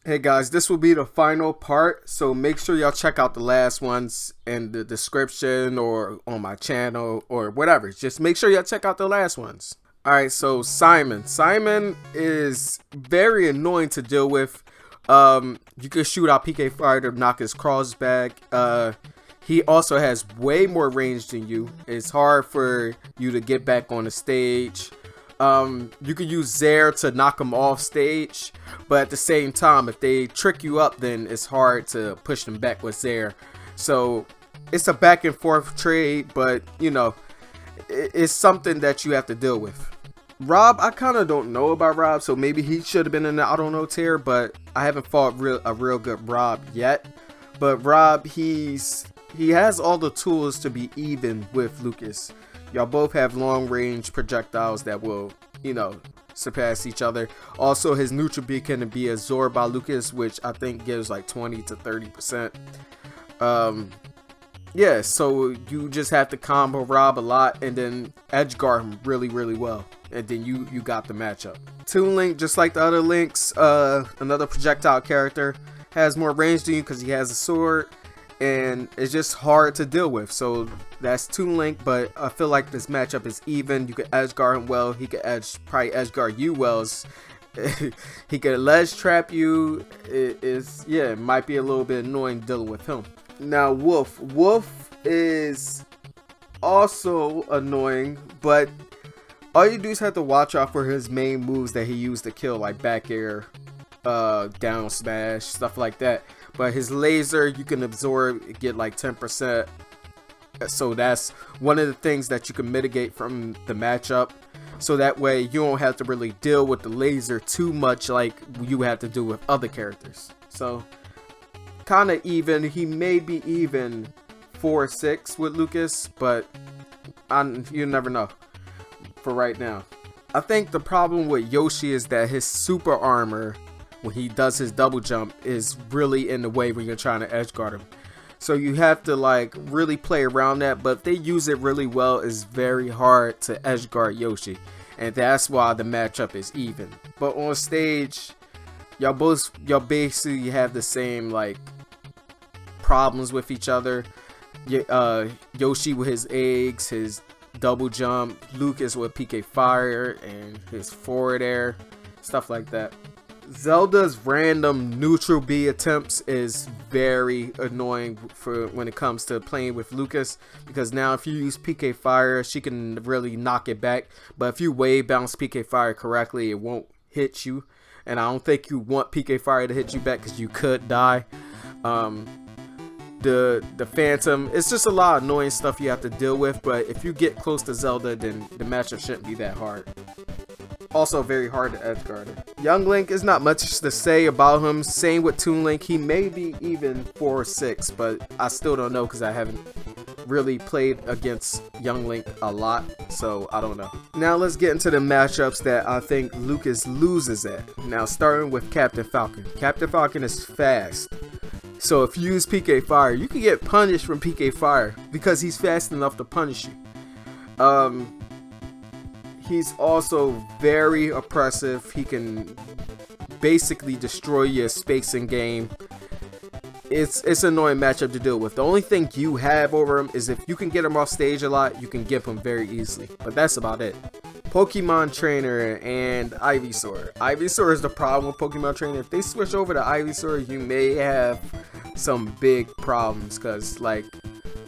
Hey guys, this will be the final part, so make sure y'all check out the last ones in the description or on my channel or whatever. Just make sure y'all check out the last ones. Alright, so Simon. Simon is very annoying to deal with. You can shoot out PK Fire to knock his cross back. He also has way more range than you. It's hard for you to get back on the stage. You can use Zaire to knock them off stage, but at the same time, if they trick you up, then it's hard to push them back with Zaire. So it's a back and forth trade, but you know, it's something that you have to deal with. Rob, I kind of don't know about Rob, so maybe he should have been in the I don't know tier, but I haven't fought a real good Rob yet. But Rob, he has all the tools to be even with Lucas. Y'all both have long range projectiles that will, you know, surpass each other. Also, his neutral beam can be absorbed by Lucas, which I think gives like 20 to 30%. Yeah, so you just have to combo Rob a lot and then edge guard him really well. And then you got the matchup. Toon Link, just like the other Links, another projectile character, has more range than you because he has a sword. And it's just hard to deal with. So that's Toon Link, but I feel like this matchup is even. You can edge guard him well. He could probably edge guard you well. He could ledge trap you. It might be a little bit annoying dealing with him. Now Wolf. Wolf is also annoying, but all you do is have to watch out for his main moves that he used to kill, like back air, down smash, stuff like that. But his laser, you can absorb, get like 10%. So that's one of the things that you can mitigate from the matchup. So that way you don't have to really deal with the laser too much like you have to do with other characters. So kind of even. He may be even 4-6 with Lucas, but you never know for right now. I think the problem with Yoshi is that his super armor, when he does his double jump, is really in the way when you're trying to edge guard him. So you have to like really play around that, but if they use it really well, it's very hard to edge guard Yoshi, and that's why the matchup is even. But on stage, y'all basically have the same like problems with each other. Yoshi with his eggs, his double jump, Lucas with PK Fire and his forward air, stuff like that. Zelda's random neutral B attempts is very annoying for when it comes to playing with Lucas, because now if you use PK Fire, she can really knock it back, but if you wave bounce PK Fire correctly, it won't hit you, and I don't think you want PK Fire to hit you back because you could die. The Phantom, it's just a lot of annoying stuff you have to deal with, but if you get close to Zelda, then the matchup shouldn't be that hard. Also very hard to edge guard her. Young Link is not much to say about him. Same with Toon Link. He may be even 4-6, but I still don't know because I haven't really played against Young Link a lot, so I don't know. Now let's get into the matchups that I think Lucas loses at. Now starting with Captain Falcon. Captain Falcon is fast. So if you use PK Fire, you can get punished from PK Fire because he's fast enough to punish you. He's also very oppressive. He can basically destroy your spacing game. It's an annoying matchup to deal with. The only thing you have over him is if you can get him off stage a lot, you can get him very easily. But that's about it. Pokemon Trainer and Ivysaur. Ivysaur is the problem with Pokemon Trainer. If they switch over to Ivysaur, you may have some big problems, because like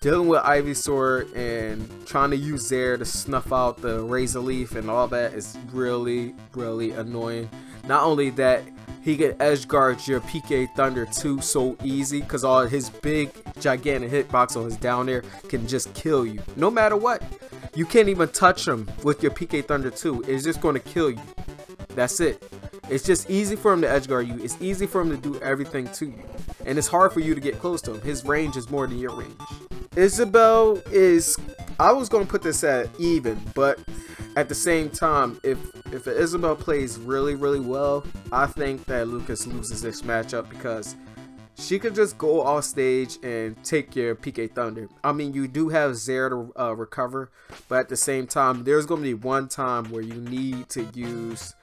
dealing with Ivysaur and trying to use Zaire to snuff out the Razor Leaf and all that is really annoying. Not only that, he can edge guard your PK Thunder too so easy, because all his big gigantic hitbox on his down air can just kill you no matter what. You can't even touch him with your PK Thunder 2. It's just going to kill you. That's it. It's just easy for him to edge guard you. It's easy for him to do everything to you. And it's hard for you to get close to him. His range is more than your range. Isabelle is, I was going to put this at even, but at the same time, if Isabelle plays really well, I think that Lucas loses this matchup, because she could just go off stage and take your PK Thunder. I mean, you do have Zaire to recover, but at the same time, there's going to be one time where you need to use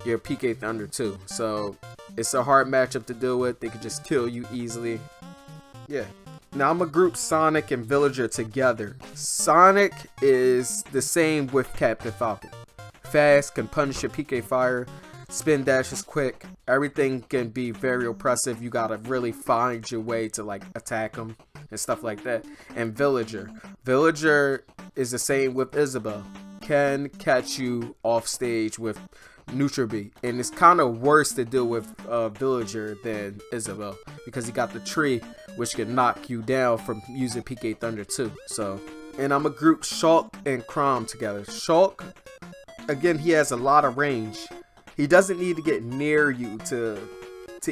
your PK Thunder too. So it's a hard matchup to deal with. They could just kill you easily. Yeah. Now I'm gonna group Sonic and Villager together. Sonic is the same with Captain Falcon. Fast, can punish your PK fire, spin dash is quick, everything can be very oppressive. You gotta really find your way to like attack them and stuff like that. And Villager is the same with Isabelle. Can catch you off stage with neutral beat, and it's kind of worse to deal with Villager than Isabelle because he got the tree which can knock you down from using PK Thunder too. So, and I'm gonna group Shulk and Chrom together. Shulk, again, he has a lot of range. He doesn't need to get near you to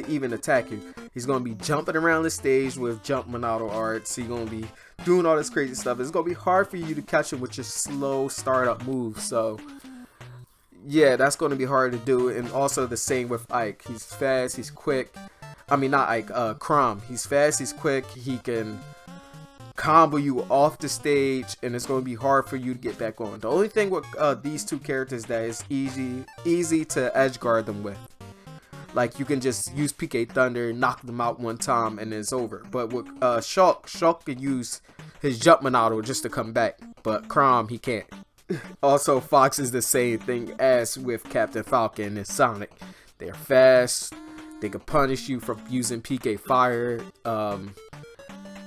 even attack you. He's gonna be jumping around the stage with jump Monado arts. He's gonna be doing all this crazy stuff. It's gonna be hard for you to catch him with your slow startup moves. So yeah, that's gonna be hard to do. And also the same with Ike. He's fast, he's quick. I mean, not Ike, Chrom. He's fast, he's quick. He can combo you off the stage, and it's going to be hard for you to get back on. The only thing with these two characters that is easy to edge guard them with. Like, you can just use PK Thunder, knock them out one time, and it's over. But with Shulk can use his jump Monado just to come back. But Chrom, he can't. Also, Fox is the same thing as with Captain Falcon and Sonic. They're fast. They can punish you from using PK Fire.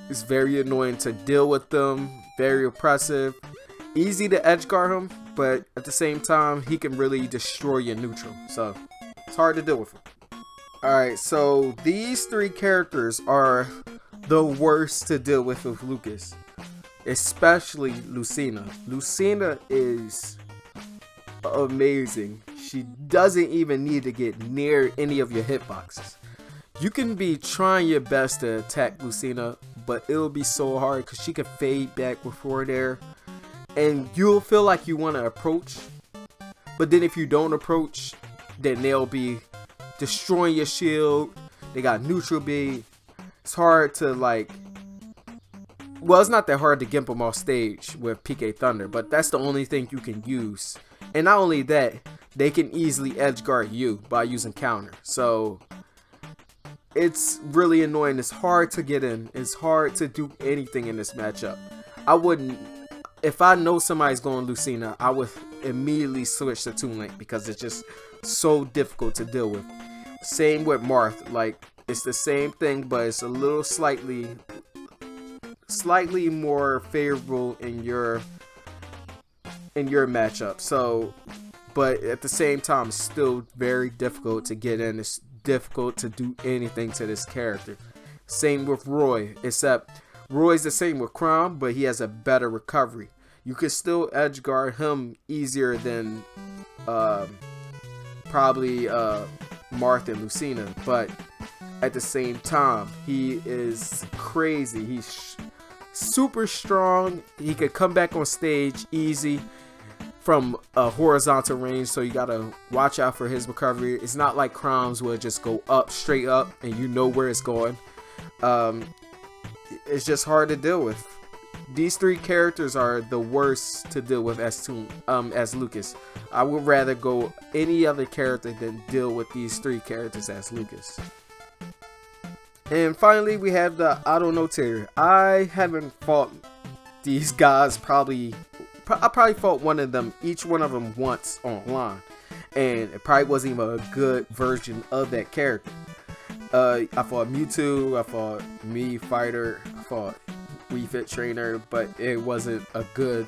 It's very annoying to deal with them. Very oppressive. Easy to edge guard him, but at the same time, he can really destroy your neutral. So, it's hard to deal with him. Alright, so these three characters are the worst to deal with Lucas. Especially Lucina. Lucina is amazing. She doesn't even need to get near any of your hitboxes. You can be trying your best to attack Lucina, but it'll be so hard because she can fade back before there. And you'll feel like you want to approach, but then if you don't approach, then they'll be destroying your shield. They got neutral beat. It's hard to like... Well, it's not that hard to gimp them off stage with PK Thunder, but that's the only thing you can use. And not only that, they can easily edge guard you by using counter. So it's really annoying. It's hard to get in. It's hard to do anything in this matchup. I wouldn't, if I know somebody's going Lucina, I would immediately switch to Toon Link because it's just so difficult to deal with. Same with Marth. Like, it's the same thing, but it's a little slightly more favorable in your matchup. So, but at the same time, it's still very difficult to get in. It's difficult to do anything to this character. Same with Roy, except Roy's the same with Chrom, but he has a better recovery. You can still edge guard him easier than probably Marth and Lucina, but at the same time, he is crazy. He's super strong. He could come back on stage easy from a horizontal range, so you gotta watch out for his recovery. It's not like Chrom's will just go up, straight up, and you know where it's going. It's just hard to deal with. These three characters are the worst to deal with as Lucas. I would rather go any other character than deal with these three characters as Lucas. And finally, we have the Auto Notator. I haven't fought these guys I probably fought one of them, each one of them once online, and it probably wasn't even a good version of that character. I fought Mewtwo, I fought Mii Fighter, I fought Wii Fit Trainer, but it wasn't a good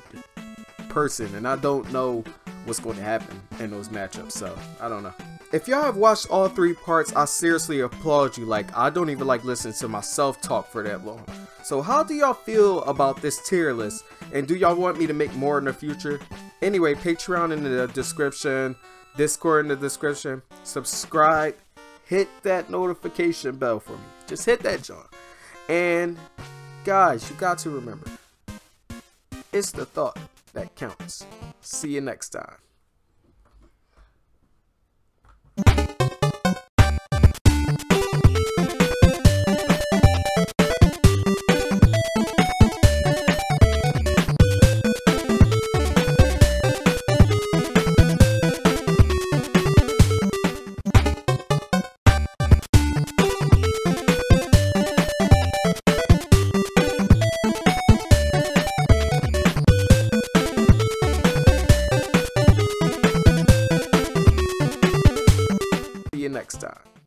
person, and I don't know what's going to happen in those matchups, so I don't know. If y'all have watched all three parts, I seriously applaud you. Like, I don't even like listening to myself talk for that long. So how do y'all feel about this tier list? And do y'all want me to make more in the future? Anyway, Patreon in the description, Discord in the description, subscribe, hit that notification bell for me. Just hit that, John. And guys, you got to remember, it's the thought that counts. See you next time. next time.